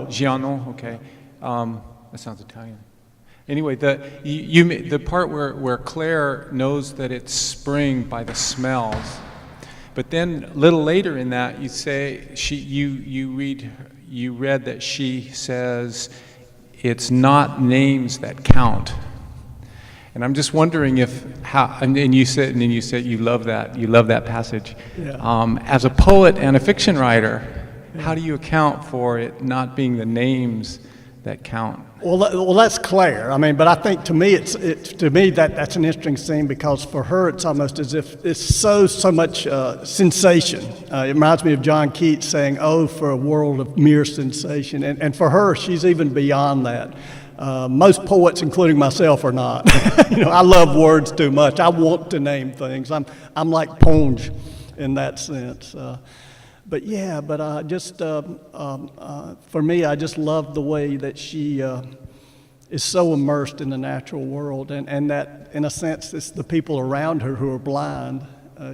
Speaker 6: Giono. Okay. That sounds Italian. Anyway, the part where Claire knows that it's spring by the smells, but then a little later in that you say you read that she says it's not names that count. And I'm just wondering and you said you love that passage.
Speaker 1: Yeah.
Speaker 6: As a poet and a fiction writer, how do you account for it not being the names that count?
Speaker 1: Well, that's Claire. I mean, but I think to me that's an interesting scene, because for her it's almost as if it's so much sensation. It reminds me of John Keats saying, "Oh, for a world of mere sensation," and for her, she's even beyond that. Most poets, including myself, are not. I love words too much. I want to name things. I'm like Ponge in that sense. But for me, I just love the way that she is so immersed in the natural world, and that, in a sense, it's the people around her who are blind.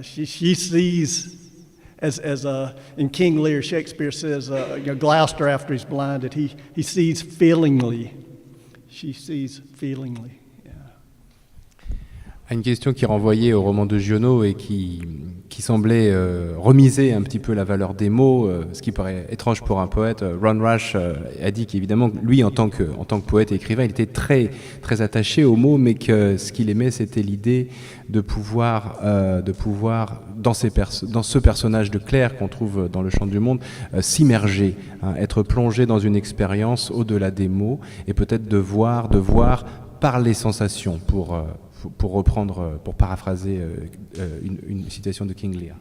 Speaker 1: She sees, as in King Lear, Shakespeare says, Gloucester, after he's blinded, he sees feelingly. She sees feelingly.
Speaker 4: Une question qui renvoyait au roman de Giono et qui semblait remiser un petit peu la valeur des mots, ce qui paraît étrange pour un poète. Ron Rash a dit qu'évidemment, lui, en tant que poète et écrivain, il était très, très attaché aux mots, mais que ce qu'il aimait, c'était l'idée de pouvoir dans ce personnage de Claire qu'on trouve dans Le Chant du Monde, s'immerger, hein, être plongé dans une expérience au-delà des mots, et peut-être de voir par les sensations, pour paraphraser une citation de King Lear.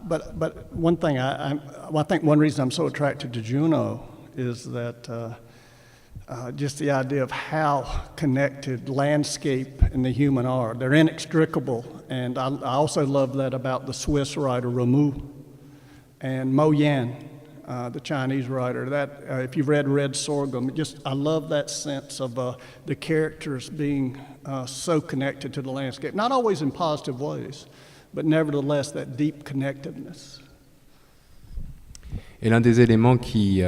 Speaker 1: But one thing, I think one reason I'm so attracted to Juno is that just the idea of how connected landscape and the human are. They're inextricable, and I also love that about the Swiss writer Rameau and Mo Yan, the Chinese writer. That if you've read Red Sorghum, I love that sense of the characters being so connected to the landscape. Not always in positive ways, but nevertheless that deep connectedness.
Speaker 4: Et l'un des éléments qui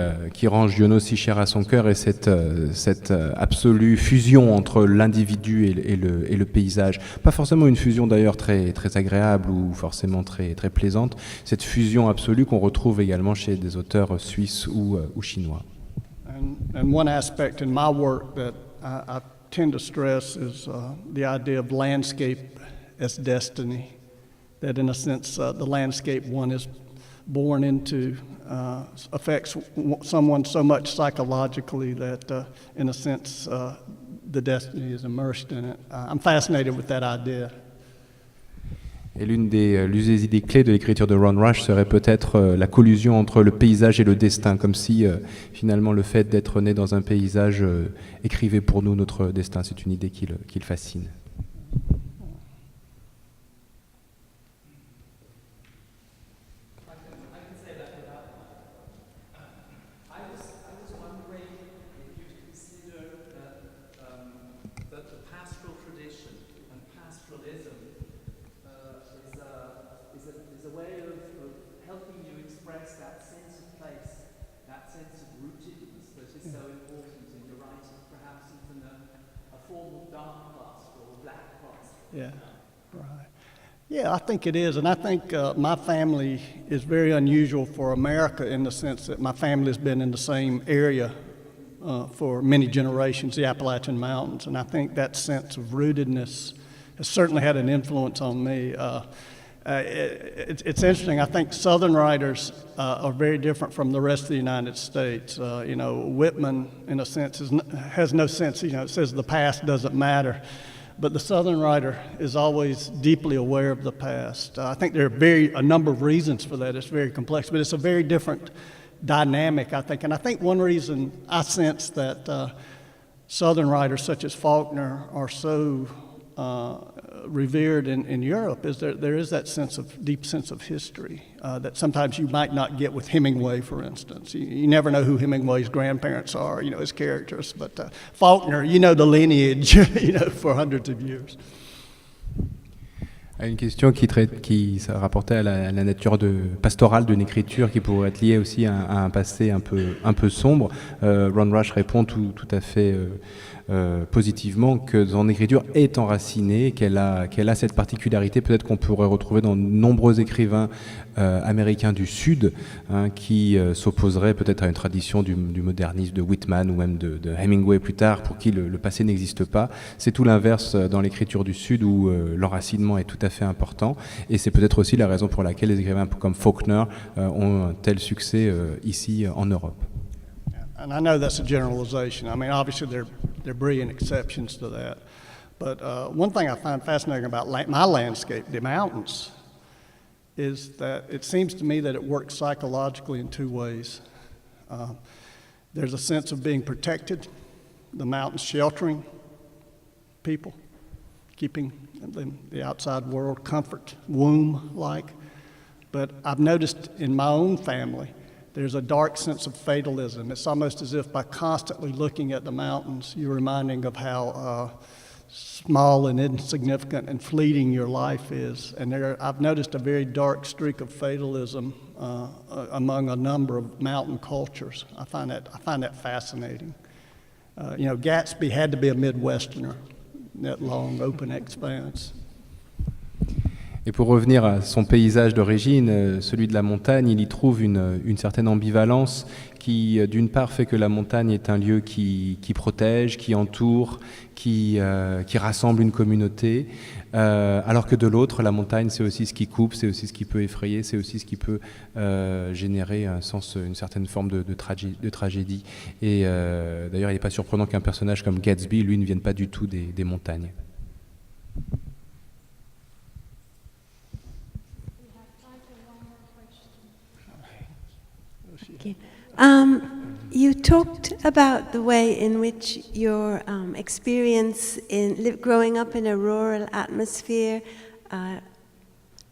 Speaker 4: rend Giono si cher à son cœur est cette absolue fusion entre l'individu et le paysage. Pas forcément une fusion d'ailleurs très, très agréable ou forcément très, très plaisante, cette fusion absolue qu'on retrouve également chez des auteurs suisses ou chinois.
Speaker 1: And one aspect in my work that I tend to stress is the idea of landscape as destiny. That in a sense, the landscape one is born into affects someone so much psychologically that, in a sense, the destiny is immersed in it. I'm fascinated with that idea.
Speaker 4: Et l'une des idées clés de l'écriture de Ron Rash serait peut-être la collusion entre le paysage et le destin, comme si finalement le fait d'être né dans un paysage écrivait pour nous notre destin. C'est une idée qui le fascine.
Speaker 1: Yeah, right. Yeah, I think it is, and I think my family is very unusual for America in the sense that my family has been in the same area for many generations, the Appalachian Mountains, and I think that sense of rootedness has certainly had an influence on me. It's interesting. I think Southern writers are very different from the rest of the United States. Whitman, in a sense, has no sense. It says the past doesn't matter. But the Southern writer is always deeply aware of the past. I think there are a number of reasons for that. It's very complex, but it's a very different dynamic, I think. And I think one reason I sense that Southern writers such as Faulkner are so revered in Europe is there is that deep sense of history that sometimes you might not get with Hemingway, for instance. You never know who Hemingway's grandparents are, his characters. But Faulkner, the lineage, for hundreds of years.
Speaker 4: Une question qui se rapportait à la nature pastorale d'une écriture qui pourrait être liée aussi à un passé un peu sombre. Ron Rash répond tout à fait positivement que son écriture est enracinée, qu'elle a cette particularité peut-être qu'on pourrait retrouver dans de nombreux écrivains américains du Sud, qui s'opposeraient peut-être à une tradition du modernisme de Whitman ou même de Hemingway plus tard, pour qui le passé n'existe pas. C'est tout l'inverse dans l'écriture du Sud où l'enracinement est tout à fait important, et c'est peut-être aussi la raison pour laquelle les écrivains comme Faulkner ont un tel succès ici en Europe.
Speaker 1: And I know that's a generalization. I mean, obviously they're brilliant exceptions to that. But one thing I find fascinating about my landscape, the mountains, is that it seems to me that it works psychologically in two ways. There's a sense of being protected, the mountains sheltering people, keeping the outside world comfort, womb-like. But I've noticed in my own family, there's a dark sense of fatalism. It's almost as if by constantly looking at the mountains, you're reminding of how small and insignificant and fleeting your life is. And I've noticed a very dark streak of fatalism among a number of mountain cultures. I find that fascinating. Gatsby had to be a Midwesterner that long open expanse.
Speaker 4: Et pour revenir à son paysage d'origine, celui de la montagne, il y trouve une certaine ambivalence qui, d'une part, fait que la montagne est un lieu qui protège, qui entoure, qui rassemble une communauté, alors que de l'autre, la montagne, c'est aussi ce qui coupe, c'est aussi ce qui peut effrayer, c'est aussi ce qui peut générer une certaine forme de tragédie. Et d'ailleurs, il n'est pas surprenant qu'un personnage comme Gatsby, lui, ne vienne pas du tout des montagnes.
Speaker 7: Okay. You talked about the way in which your experience in growing up in a rural atmosphere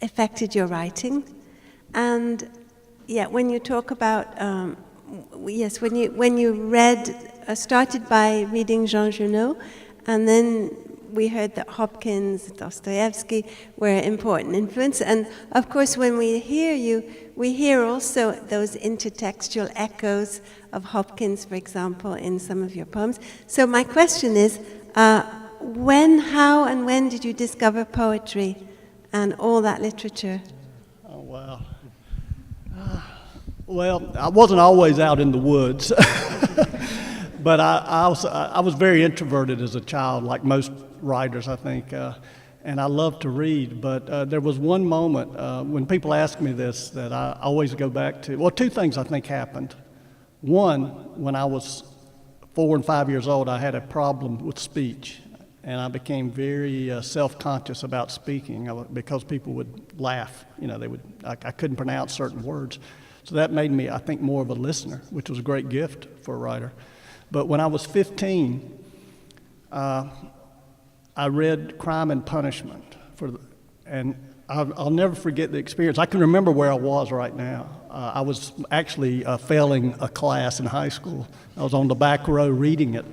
Speaker 7: affected your writing, and when you talk about when you read started by reading Jean Genot, and then we heard that Hopkins, Dostoevsky were important influence, and of course when we hear you, we hear also those intertextual echoes of Hopkins, for example, in some of your poems. So my question is, how and when did you discover poetry and all that literature?
Speaker 1: Oh, wow. Well, I wasn't always out in the woods, but I was very introverted as a child, like most writers, I think, and I loved to read. But there was one moment when people ask me this that I always go back to. Well, two things I think happened. One, when I was 4 and 5 years old, I had a problem with speech, and I became very self-conscious about speaking because people would laugh. You know, I couldn't pronounce certain words. So that made me, I think, more of a listener, which was a great gift for a writer. But when I was 15, I read Crime and Punishment, and I'll never forget the experience. I can remember where I was right now. I was actually failing a class in high school. I was on the back row reading it.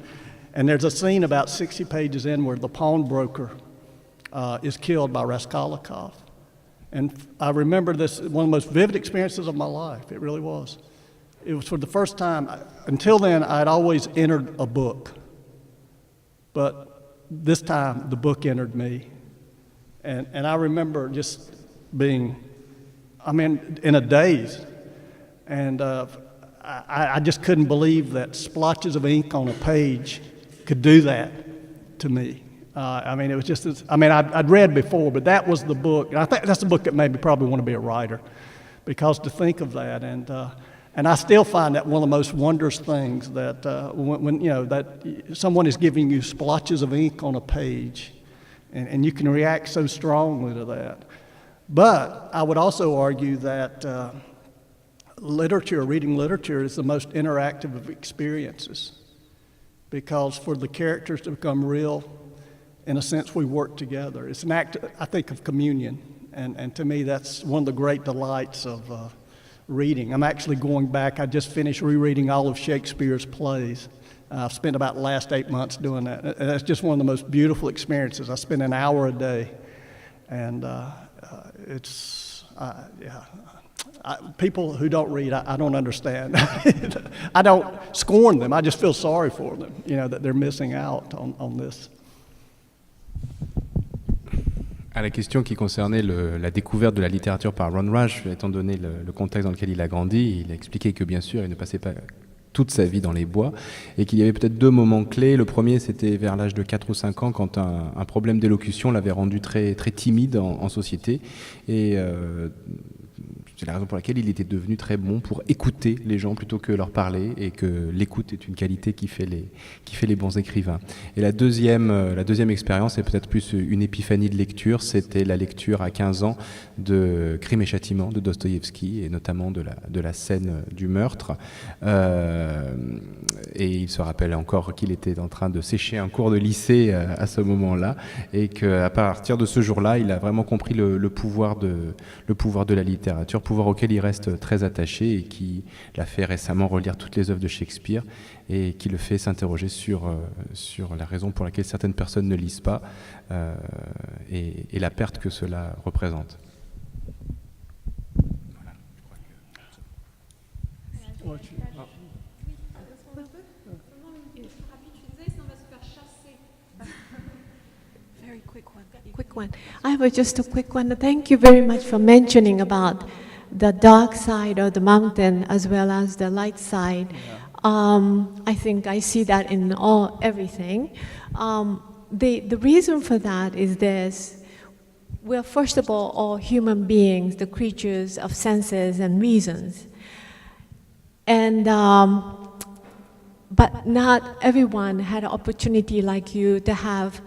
Speaker 1: And there's a scene about 60 pages in where the pawnbroker is killed by Raskolnikov. And I remember this, one of the most vivid experiences of my life. It really was. It was for the first time. Until then, I'd always entered a book. But this time, the book entered me. And I remember just being, in a daze. And I just couldn't believe that splotches of ink on a page could do that to me. It was just, I'd read before, but that was the book. And I think that's the book that made me probably want to be a writer, because to think of that, and I still find that one of the most wondrous things that when that someone is giving you splotches of ink on a page, and you can react so strongly to that. But I would also argue that reading literature is the most interactive of experiences, because for the characters to become real, in a sense, we work together. It's an act, I think, of communion, and to me, that's one of the great delights of reading. I'm actually going back. I just finished rereading all of Shakespeare's plays. I've spent about the last 8 months doing that. And that's just one of the most beautiful experiences. I spend an hour a day, and people who don't read, I don't understand. I don't scorn them. I just feel sorry for them, that they're missing out on this.
Speaker 4: À la question qui concernait la découverte de la littérature par Ron Rash, étant donné le contexte dans lequel il a grandi, il a expliqué que bien sûr il ne passait pas toute sa vie dans les bois et qu'il y avait peut-être 2 moments clés. Le premier, c'était vers l'âge de 4 ou 5 ans, quand un problème d'élocution l'avait rendu très, très timide en société, et c'est la raison pour laquelle il était devenu très bon pour écouter les gens plutôt que leur parler, et que l'écoute est une qualité qui fait les bons écrivains. Et la deuxième expérience, est peut-être plus une épiphanie de lecture, c'était la lecture à 15 ans de Crime et Châtiment de Dostoïevski, et notamment de la scène du meurtre. Et il se rappelle encore qu'il était en train de sécher un cours de lycée à ce moment-là, et qu'à partir de ce jour-là, il a vraiment compris le pouvoir de la littérature, pouvoir auquel il reste très attaché, et qui l'a fait récemment relire toutes les œuvres de Shakespeare, et qui le fait s'interroger sur la raison pour laquelle certaines personnes ne lisent pas, et la perte que cela représente. Voilà, je crois que...
Speaker 8: Quick one. I have just a quick one. Thank you very much for mentioning about the dark side of the mountain as well as the light side. I think I see that in everything. The reason for that is this. We're first of all human beings, the creatures of senses and reasons. And but not everyone had an opportunity like you to have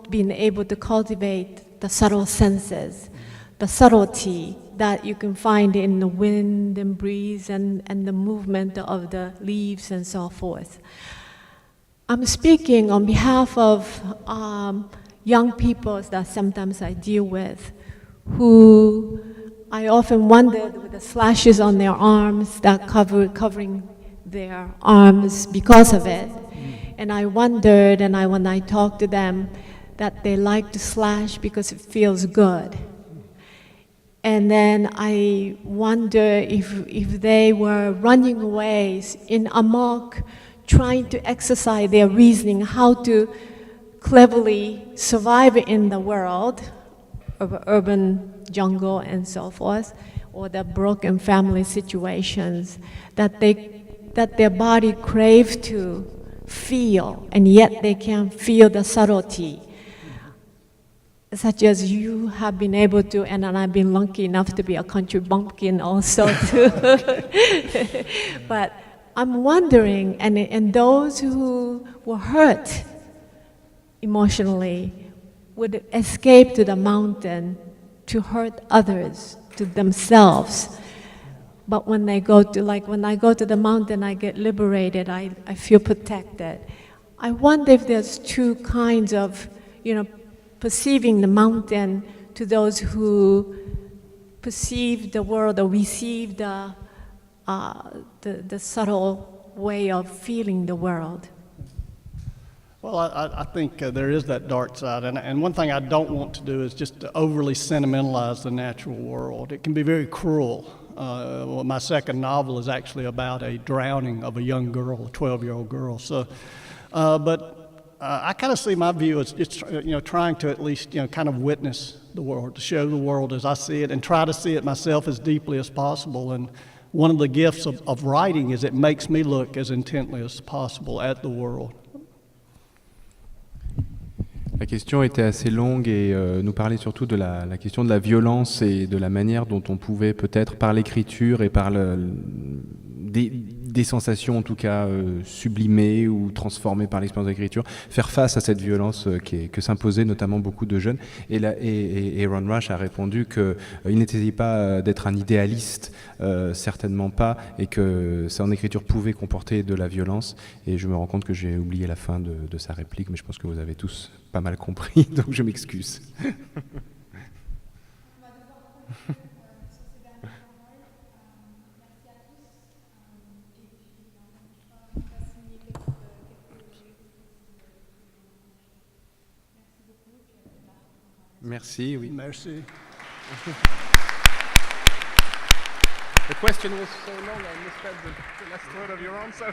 Speaker 8: been able to cultivate the subtle senses, the subtlety that you can find in the wind and breeze and the movement of the leaves and so forth. I'm speaking on behalf of young people that sometimes I deal with, who I often wondered with the slashes on their arms that covering their arms because of it. And I wondered, and when I talked to them, that they like to slash because it feels good. And then I wonder if they were running away in amok, trying to exercise their reasoning, how to cleverly survive in the world, urban jungle and so forth, or the broken family situations that their body craves to feel, and yet they can't feel the subtlety, such as you have been able to, and I've been lucky enough to be a country bumpkin also too. But I'm wondering, and those who were hurt emotionally would escape to the mountain to hurt others, to themselves. But when I go to the mountain, I get liberated, I feel protected. I wonder if there's two kinds of, perceiving the mountain to those who perceive the world or receive the subtle way of feeling the world.
Speaker 1: Well, I think there is that dark side, and one thing I don't want to do is just to overly sentimentalize the natural world. It can be very cruel. My second novel is actually about a drowning of a young girl, a 12-year-old girl. So, but I kind of see my view as just trying to at least kind of witness the world, to show the world as I see it, and try to see it myself as deeply as possible. And one of the gifts of writing is it makes me look as intently as possible at the world.
Speaker 4: La question était assez longue et nous parlait surtout de la question de la violence et de la manière dont on pouvait peut-être par l'écriture et par des sensations en tout cas sublimées ou transformées par l'expérience de l'écriture, faire face à cette violence que s'imposaient notamment beaucoup de jeunes. Et Ron Rash a répondu qu'il n'était pas d'être un idéaliste, certainement pas, et que ça en écriture pouvait comporter de la violence. Et je me rends compte que j'ai oublié la fin de sa réplique, mais je pense que vous avez tous pas mal compris, donc je m'excuse. Merci, oui.
Speaker 1: Merci.
Speaker 4: The question was so long, I missed the last word of your answer.